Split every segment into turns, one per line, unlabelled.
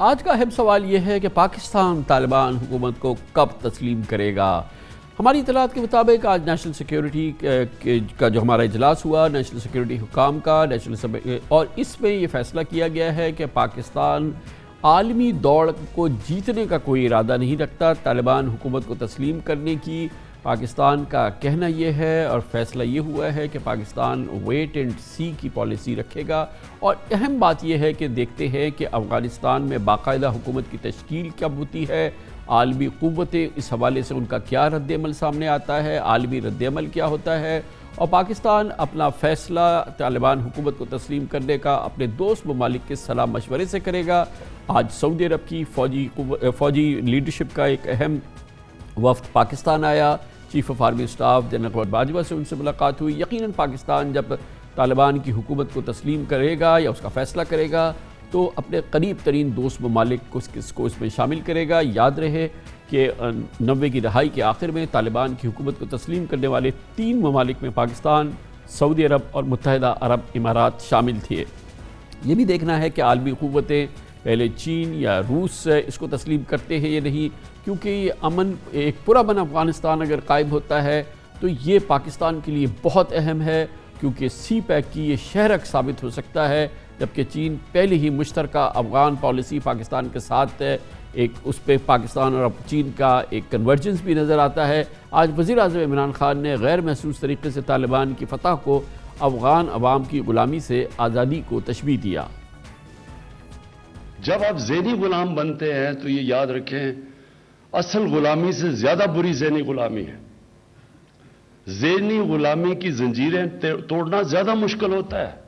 आज का अहम सवाल यह है कि पाकिस्तान तालिबान हुकूमत को कब तस्लीम करेगा। हमारी इतलात के मुताबिक आज नेशनल सिक्योरिटी का जो हमारा इजलास हुआ, नेशनल सिक्योरिटी हुकाम का और इसमें यह फैसला किया गया है कि पाकिस्तान आलमी दौड़ को जीतने का कोई इरादा नहीं रखता। तालिबान हुकूमत को तस्लीम करने की पाकिस्तान का कहना यह है और फैसला ये हुआ है कि पाकिस्तान वेट एंड सी की पॉलिसी रखेगा। और अहम बात यह है कि देखते हैं कि अफ़गानिस्तान में बाकायदा हुकूमत की तश्कील कब होती है, आलमी क़ुव्वतें इस हवाले से उनका क्या रद्दअमल सामने आता है, आलमी रद्दअमल क्या होता है, और पाकिस्तान अपना फ़ैसला तालिबान हुकूमत को तस्लीम करने का अपने दोस्त ममालिक के सलाह मशवरे से करेगा। आज सऊदी अरब की फ़ौजी लीडरशिप का एक अहम वफ़द पाकिस्तान आया। Chief of army staff general Bajwa से उनसे मुलाकात हुई। यकीनन पाकिस्तान जब तालिबान की हुकूमत को तस्लीम करेगा या उसका फ़ैसला करेगा तो अपने करीब तरीन दोस्त ममालिक को इसमें शामिल करेगा। याद रहे कि 90 की दहाई के आखिर में तालिबान की हुकूमत को तस्लीम करने वाले 3 ममालिक में पाकिस्तान, सऊदी अरब और मुत्तहिदा अरब इमारात शामिल थे। ये भी देखना है कि आलमी क़ुव्वतें पहले चीन या रूस इसको तस्लीम करते हैं या नहीं, क्योंकि ये अमन, एक पुरअमन अफ़गानिस्तान अगर कायम होता है तो ये पाकिस्तान के लिए बहुत अहम है, क्योंकि सी पैक की ये शहरक साबित हो सकता है। जबकि चीन पहले ही मुश्तरका अफ़गान पॉलिसी पाकिस्तान के साथ है, एक उस पर पाकिस्तान और चीन का एक कन्वर्जेंस भी नज़र आता है। आज वज़ीर आज़म इमरान खान ने गैर महसूस तरीके से तालिबान की फ़तह को अफ़गान अवाम की ग़ुलामी से आज़ादी को तशबीह दिया।
जब आप ज़हनी गुलाम बनते हैं तो ये याद रखें, असल गुलामी से ज़्यादा बुरी ज़हनी गुलामी है। ज़हनी गुलामी की जंजीरें तोड़ना ज़्यादा मुश्किल होता है।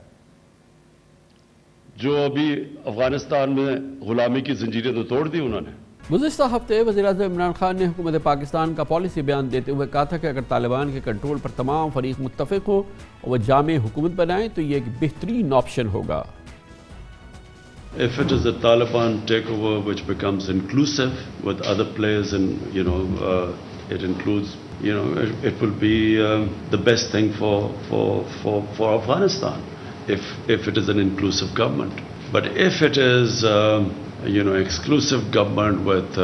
जो अभी अफगानिस्तान में गुलामी की जंजीरें तो तोड़ दी उन्होंने।
गुज़िश्ता हफ्ते वज़ीर आज़म इमरान खान ने हुकूमत पाकिस्तान का पॉलिसी बयान देते हुए कहा था कि अगर तालिबान के कंट्रोल पर तमाम फरीक मुत्तफ़िक़ हो और वह जामे हुकूमत बनाएं तो ये एक बेहतरीन ऑप्शन होगा।
If it is a Taliban takeover which becomes inclusive with other players and it includes it will be the best thing for Afghanistan if it is an inclusive government. But if it is exclusive government with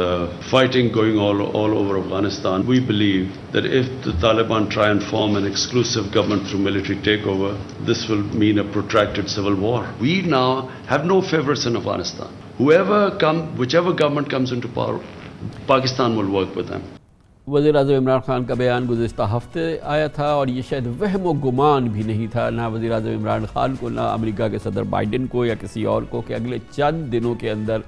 fighting going all over Afghanistan, we believe that if the Taliban try and form an exclusive government through military takeover, this will mean a protracted civil war. We now have no favorites in Afghanistan. Whichever government comes into power, Pakistan will work with them.
वज़ीर आज़म इमरान खान का बयान गुज़िश्ता हफ्ते आया था और ये शायद वहम व गुमान भी नहीं था, ना वज़ीर आज़म इमरान खान को, ना अमेरिका के सदर बाइडेन को या किसी और को, कि अगले चंद दिनों के अंदर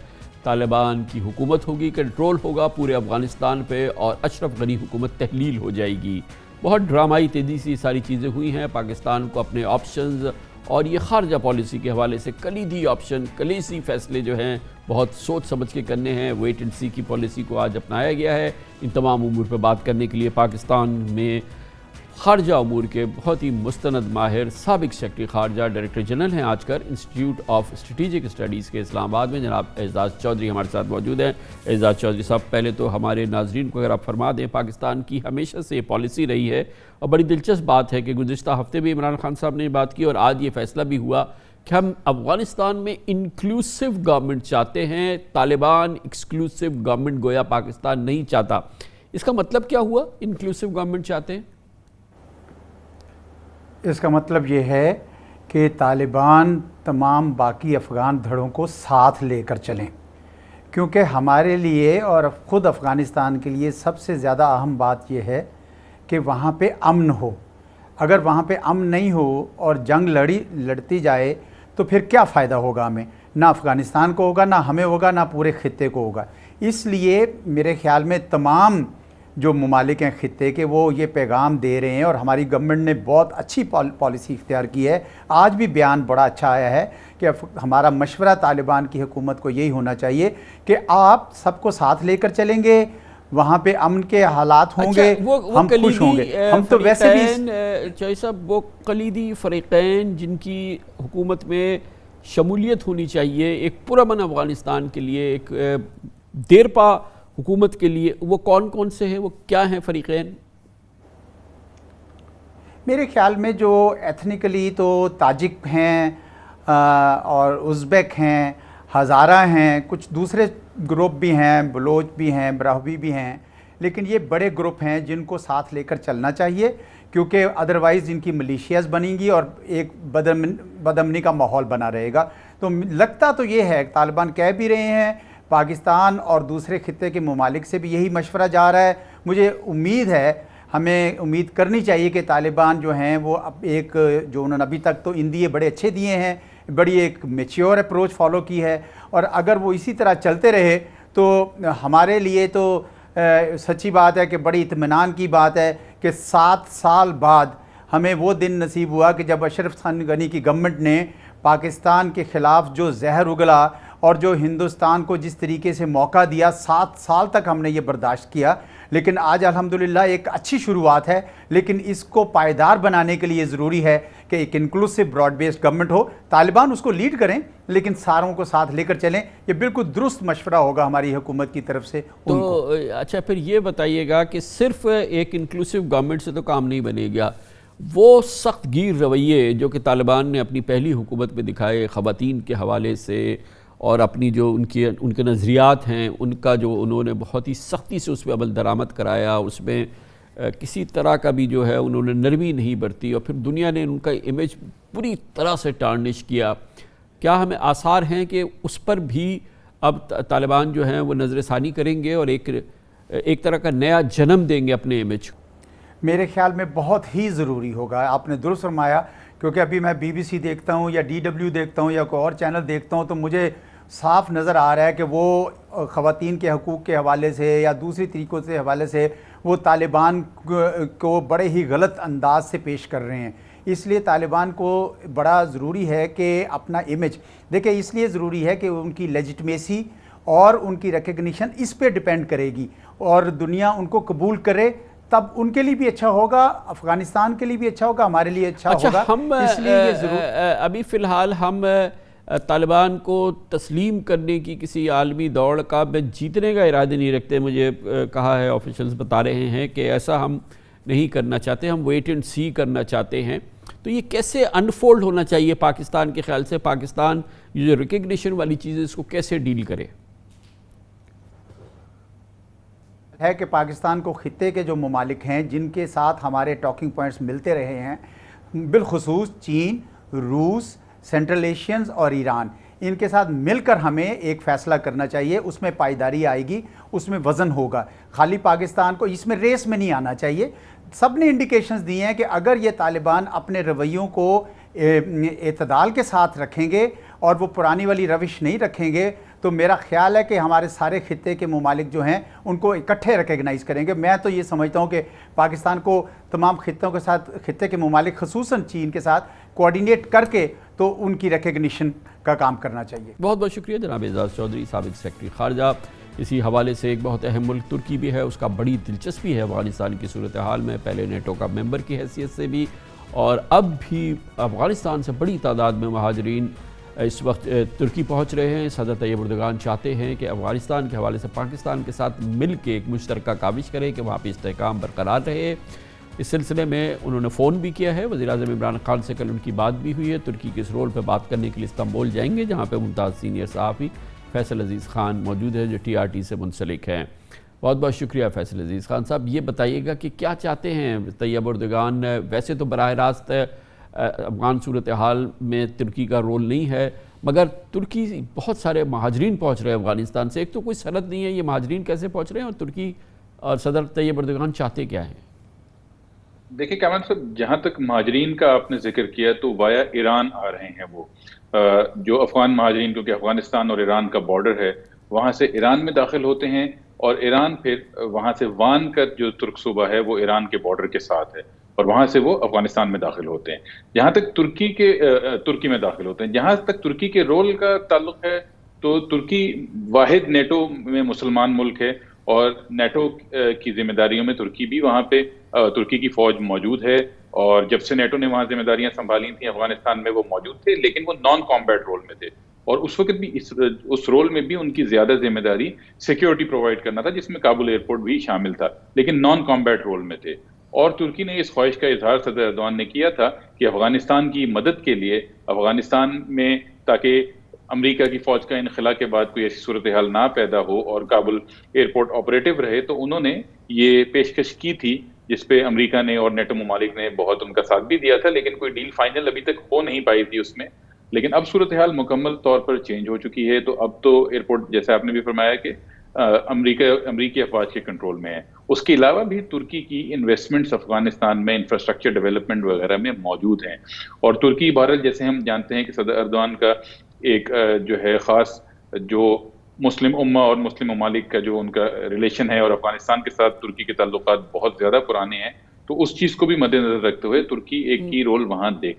तालिबान की हुकूमत होगी, कंट्रोल होगा पूरे अफ़गानिस्तान पे और अशरफ गनी हुकूमत तहलील हो जाएगी। बहुत ड्रामाई तेज़ी से सारी चीज़ें हुई हैं। पाकिस्तान को अपने ऑप्शंस और ये खारजा पॉलिसी के हवाले से कलीदी ऑप्शन, कलीसी फ़ैसले जो हैं बहुत सोच समझ के करने हैं। वेट एंड सी की पॉलिसी को आज अपनाया गया है। इन तमाम उमूर पर बात करने के लिए पाकिस्तान में खारजा उमूर के बहुत ही मुस्तनद माहिर साबिक सेक्रेटरी खारजा डायरेक्टर जनरल हैं आजकल इंस्टीट्यूट ऑफ स्ट्रेटेजिक स्टडीज़ के इस्लामाबाद में, जनाब एजाज़ चौधरी हमारे साथ मौजूद हैं। एजाज़ चौधरी साहब, पहले तो हमारे नाजरीन को अगर आप फरमा दें, पाकिस्तान की हमेशा से पॉलिसी रही है और बड़ी दिलचस्प बात है कि गुज़िश्ता हफ्ते भी इमरान खान साहब ने बात की और आज ये फैसला भी हुआ कि हम अफ़गानिस्तान में इंक्लूसिव गवर्नमेंट चाहते हैं। तालिबान एक्सक्लूसिव गवर्नमेंट गोया पाकिस्तान नहीं चाहता। इसका मतलब क्या हुआ, इंक्लूसिव गवर्नमेंट चाहते हैं?
इसका मतलब ये है कि तालिबान तमाम बाकी अफ़गान धड़ों को साथ लेकर चलें, क्योंकि हमारे लिए और ख़ुद अफ़गानिस्तान के लिए सबसे ज़्यादा अहम बात यह है कि वहाँ पे अमन हो। अगर वहाँ पे अमन नहीं हो और जंग लड़ती जाए तो फिर क्या फ़ायदा होगा हमें? ना अफ़गानिस्तान को होगा, ना हमें होगा, ना पूरे ख़ित्ते को होगा। इसलिए मेरे ख़्याल में तमाम जो ममालिक हैं ख़ित्ते के, वो ये पैगाम दे रहे हैं और हमारी गवर्नमेंट ने बहुत अच्छी पॉलिसी इख्तियार की है। आज भी बयान बड़ा अच्छा आया है कि हमारा मशवरा तालिबान की हुकूमत को यही होना चाहिए कि आप सबको साथ लेकर चलेंगे, वहाँ पे अमन के हालात होंगे।
वो
हम खुश होंगे। हम तो वैसे भी
चौधरी साहब, वो कलीदी फ़रीक़ैन जिनकी हुकूमत में शमूलियत होनी चाहिए, एक पुरअमन अफ़गानिस्तान के लिए, एक देरपा हुकूमत के लिए, वो कौन कौन से हैं, वो क्या हैं फ़रीक़ैन?
मेरे ख्याल में जो एथनिकली तो ताजिक हैं और उज़्बेक हैं, हज़ारा हैं, कुछ दूसरे ग्रुप भी हैं, बलोच भी हैं, ब्राह्वी भी हैं, लेकिन ये बड़े ग्रुप हैं जिनको साथ लेकर चलना चाहिए, क्योंकि अदरवाइज़ इनकी मलीशियाज़ बनेंगी और एक बदअमनी का माहौल बना रहेगा। तो लगता तो ये है, तालिबान कह भी रहे हैं, पाकिस्तान और दूसरे खित्ते के ममालिक से भी यही मशवरा जा रहा है। मुझे उम्मीद है, हमें उम्मीद करनी चाहिए कि तालिबान जो हैं वो अब एक, जो उन्होंने अभी तक तो इंदिए बड़े अच्छे दिए हैं, बड़ी एक मेच्योर अप्रोच फॉलो की है, और अगर वो इसी तरह चलते रहे तो हमारे लिए तो सच्ची बात है कि बड़ी इत्मीनान की बात है कि 7 साल बाद हमें वो दिन नसीब हुआ कि जब अशरफ गनी की गवर्नमेंट ने पाकिस्तान के ख़िलाफ़ जो जहर उगला और जो हिंदुस्तान को जिस तरीके से मौका दिया, 7 साल तक हमने ये बर्दाश्त किया। लेकिन आज अल्हम्दुलिल्लाह एक अच्छी शुरुआत है, लेकिन इसको पायदार बनाने के लिए ज़रूरी है कि एक इंक्लूसिव ब्रॉड बेस्ड गवर्नमेंट हो, तालिबान उसको लीड करें, लेकिन सारों को साथ लेकर चलें। ये बिल्कुल दुरुस्त मशवरा होगा हमारी हुकूमत की तरफ से
तो
उनको।
अच्छा, फिर ये बताइएगा कि सिर्फ एक इंक्लूसिव गवर्नमेंट से तो काम नहीं बनेगा, वो सख्त गिर रवैये जो कि तालिबान ने अपनी पहली हुकूमत में दिखाए ख़वातीन के हवाले से, और अपनी जो उनके नज़रियात हैं, उनका जो उन्होंने बहुत ही सख्ती से उस पर अमल दरामद कराया, उसमें किसी तरह का भी जो है उन्होंने नरमी नहीं बरती, और फिर दुनिया ने उनका इमेज पूरी तरह से टार्निश किया। क्या हमें आसार हैं कि उस पर भी अब तालिबान जो हैं वो नज़रसानी करेंगे और एक तरह का नया जन्म देंगे अपने इमेज?
मेरे ख्याल में बहुत ही ज़रूरी होगा। आपने दुरुस्त फरमाया, क्योंकि अभी मैं BBC देखता हूँ या DW देखता हूँ या कोई और चैनल देखता हूँ, तो मुझे साफ नज़र आ रहा है कि वो ख़वातीन के हकूक़ के हवाले से या दूसरी तरीक़ों से हवाले से वो तालिबान को बड़े ही गलत अंदाज से पेश कर रहे हैं। इसलिए तालिबान को बड़ा ज़रूरी है कि अपना इमेज देखिए, इसलिए ज़रूरी है कि उनकी लेजिटमेसी और उनकी रिकग्निशन इस पे डिपेंड करेगी, और दुनिया उनको कबूल करे, तब उनके लिए भी अच्छा होगा, अफ़गानिस्तान के लिए भी अच्छा होगा, हमारे लिए अच्छा होगा।
हम
इसलिए ये
अभी फ़िलहाल हम तालिबान को तस्लीम करने की किसी आलमी दौड़ का जीतने का इरादे नहीं रखते। मुझे कहा है, ऑफिशियल्स बता रहे हैं कि ऐसा हम नहीं करना चाहते, हम वेट एंड सी करना चाहते हैं। तो ये कैसे अनफोल्ड होना चाहिए पाकिस्तान के ख्याल से? पाकिस्तान ये जो रिकग्निशन वाली चीज़ है, इसको कैसे डील करे?
है कि पाकिस्तान को खित्ते के जो ममालिक हैं जिनके साथ हमारे टॉकिंग पॉइंट्स मिलते रहे हैं, बिलखुसूस चीन, रूस, सेंट्रल एशियंस और ईरान, इनके साथ मिलकर हमें एक फ़ैसला करना चाहिए। उसमें पायदारी आएगी, उसमें वज़न होगा। खाली पाकिस्तान को इसमें रेस में नहीं आना चाहिए। सब ने इंडिकेशंस दिए हैं कि अगर ये तालिबान अपने रवैयों को एतदाल के साथ रखेंगे और वो पुरानी वाली रविश नहीं रखेंगे, तो मेरा ख्याल है कि हमारे सारे खित्ते के ममालिक जो हैं उनको इकट्ठे रिकग्नाइज़ करेंगे। मैं तो ये समझता हूँ कि पाकिस्तान को तमाम खित्तों के साथ, खित्ते के ममालिक ख़ुसूसन चीन के साथ कोऑर्डिनेट करके तो उनकी रिकग्निशन का काम करना चाहिए।
बहुत बहुत शुक्रिया जनाब एजाज़ चौधरी, साबिक़ सेक्रेटरी ख़ारजा। इसी हवाले से एक बहुत अहम मुल्क तुर्की भी है, उसका बड़ी दिलचस्पी है अफ़गानिस्तान की सूरत हाल में, पहले नेटो का मेंबर की हैसियत से भी, और अब भी अफ़गानिस्तान से बड़ी तादाद में महाजरीन इस वक्त तुर्की पहुँच रहे हैं। सदर तैयब एर्दोगान चाहते हैं कि अफ़गानिस्तान के हवाले से पाकिस्तान के साथ मिल के एक मुश्तरका काविश करें कि वहाँ पर इस्तेहकाम बरकरार रहे। इस सिलसिले में उन्होंने फ़ोन भी किया है, वज़ीर-ए-आज़म इमरान खान से कल उनकी बात भी हुई है। तुर्की के इस रोल पर बात करने के लिए इस्तांबुल जाएंगे, जहाँ पर मुमताज़ सीनियर सहाफ़ी फैसल अज़ीज़ ख़ान मौजूद है जो TRT से मुंसलिक हैं। बहुत बहुत शुक्रिया फैसल अज़ीज़ ख़ान साहब। ये बताइएगा कि क्या चाहते हैं तैयब एर्दोगान? वैसे तो बराह रास्त अफ़गान सूरत हाल में तुर्की का रोल नहीं है, मगर तुर्की बहुत सारे महाजरीन पहुँच रहे हैं अफ़गानिस्तान से। एक तो कोई सरहद नहीं है, ये महाजरीन कैसे पहुँच रहे हैं, और तुर्की और सदर तैयब एर्दोगान चाहते क्या हैं?
देखिए कैमरान साहब, जहाँ तक महाजरीन का आपने जिक्र किया तो वाया ईरान आ रहे हैं वो जो अफगान महाजरीन, क्योंकि अफगानिस्तान और ईरान का बॉर्डर है, वहाँ से ईरान में दाखिल होते हैं और ईरान फिर वहाँ से वान का जो तुर्क सूबा है वो ईरान के बॉर्डर के साथ है और वहाँ से वो अफगानिस्तान में दाखिल होते हैं। जहाँ तक तुर्की में दाखिल होते हैं, जहाँ तक तुर्की के रोल का ताल्लुक है तो तुर्की वाहिद नेटो में मुसलमान मुल्क है और नेटो की जिम्मेदारियों में तुर्की भी वहाँ पे तुर्की की फौज मौजूद है, और जब से नेटो ने वहाँ जिम्मेदारियां संभाली थी अफगानिस्तान में वो मौजूद थे, लेकिन वो नॉन कॉम्बैट रोल में थे और उस वक्त भी उस रोल में भी उनकी ज्यादा जिम्मेदारी सिक्योरिटी प्रोवाइड करना था, जिसमें काबुल एयरपोर्ट भी शामिल था, लेकिन नॉन कॉम्बैट रोल में थे। और तुर्की ने इस ख्वाहिश का इजहार सदर एर्दोगान ने किया था कि अफगानिस्तान की मदद के लिए, अफगानिस्तान में ताकि अमेरिका की फौज का इनखला के बाद कोई ऐसी सूरत हाल ना पैदा हो और काबुल एयरपोर्ट ऑपरेटिव रहे, तो उन्होंने ये पेशकश की थी जिसपे अमेरिका ने और नेटो ममालिक ने बहुत उनका साथ भी दिया था, लेकिन कोई डील फाइनल अभी तक हो नहीं पाई थी उसमें। लेकिन अब सूरत हाल मुकम्मल तौर पर चेंज हो चुकी है, तो अब तो एयरपोर्ट जैसे आपने भी फरमाया कि अमरीकी अफवाज के कंट्रोल में है। उसके अलावा भी तुर्की की इन्वेस्टमेंट्स अफगानिस्तान में इंफ्रास्ट्रक्चर डेवलपमेंट वगैरह में मौजूद हैं। और तुर्की बहरहाल जैसे हम जानते हैं कि सदर अर्दवान का एक जो है ख़ास जो मुस्लिम उम्मा और मुस्लिम ममालिक का जो उनका रिलेशन है और अफगानिस्तान के साथ तुर्की के ताल्लुकात बहुत ज़्यादा पुराने हैं, तो उस चीज़ को भी मद्देनजर रखते हुए तुर्की एक की रोल वहाँ देख